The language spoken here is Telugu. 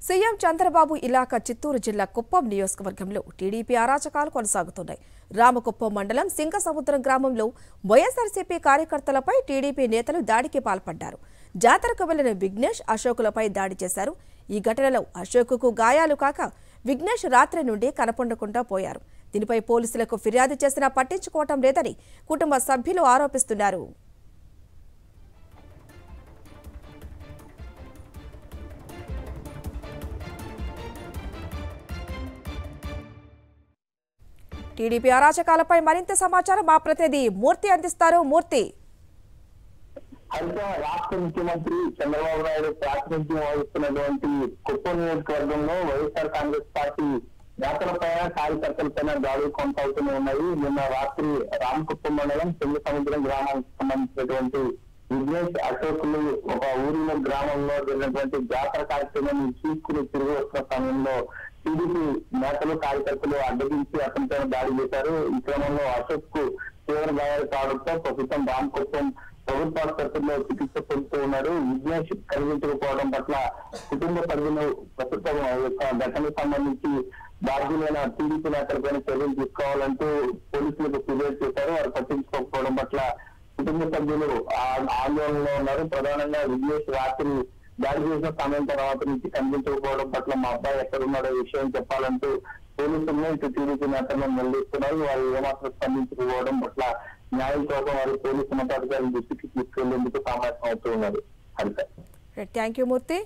సీఎం చంద్రబాబు ఇలాకా చిత్తూరు జిల్లా కుప్పం నియోజకవర్గంలో టీడీపీ అరాచకాలు కొనసాగుతున్నాయి. రామకుప్పం మండలం సింగసముద్రం గ్రామంలో వైఎస్ఆర్సీపీ కార్యకర్తలపై టీడీపీ నేతలు దాడికి పాల్పడ్డారు. జాతరకు వెళ్లిన విఘ్నేష్, అశోకులపై దాడి చేశారు. ఈ ఘటనలో అశోకుకు గాయాలు కాక విఘ్నేష్ రాత్రి నుండి కనపడకుండా పోయారు. దీనిపై పోలీసులకు ఫిర్యాదు చేసినా పట్టించుకోవటం లేదని కుటుంబ సభ్యులు ఆరోపిస్తున్నారు. టీడీపీ అరాచకాలపై మరింత సమాచారం మా ప్రతినిధి మూర్తి అందిస్తారు. మూర్తి, రాష్ట్ర ముఖ్యమంత్రి చంద్రబాబు నాయుడు ప్రాతినిధ్యం వహిస్తున్నటువంటి కుప్పం నియోజకవర్గంలో వైఎస్ఆర్ కాంగ్రెస్ పార్టీ నేతలపైన కార్యకర్తలపైన దాడులు కొనసాగుతూనే ఉన్నాయి. నిన్న రాత్రి రామకుప్పం మండలం సింగసముద్రం గ్రామానికి సంబంధించినటువంటి విఘ్నేష్, అశోకులు ఒక ఊరిలో గ్రామంలో జరిగినటువంటి జాతర కార్యక్రమాన్ని చూసుకుని తిరిగి వస్తున్న సమయంలో టీడీపీ నేతలు కార్యకర్తలు అడ్డగించి అతనిపైన దాడి చేశారు. ఈ క్రమంలో అశోక్ కు తీవ్ర గాయాలు కావడంతో ప్రస్తుతం రామకుప్పం ప్రభుత్వ ఆసుపత్రిలో చికిత్స పొందుతూ ఉన్నారు. విఘ్నేష్ కనిపించకపోవడం పట్ల కుటుంబ సభ్యులు ప్రస్తుతం ఘటనకు సంబంధించి బాధ్యులైన టీడీపీ నేతలపైన చర్యలు తీసుకోవాలంటూ పోలీసులకు ఫిర్యాదు చేశారు. వారు పట్టించుకోకపోవడం పట్ల కుటుంబ సభ్యులు ఆందోళనలో ఉన్నారు. ప్రధానంగా విఘ్నేష్ రాత్రి దాడి చేసిన సమయం తర్వాత నుంచి కనిపించకపోవడం పట్ల మా అబ్బాయి ఎక్కడున్నాడో విషయం చెప్పాలంటూ పోలీసులను ఇటు టీడీపీ నేతలను నిలదీస్తున్నారు. వారు ఏమాత్రం స్పందించకపోవడం పట్ల న్యాయం కోసం వారు పోలీసు ఉన్నతాధికారుల దృష్టికి తీసుకెళ్లేందుకు సమావేశం అవుతూ ఉన్నారు. Thank you Murthy.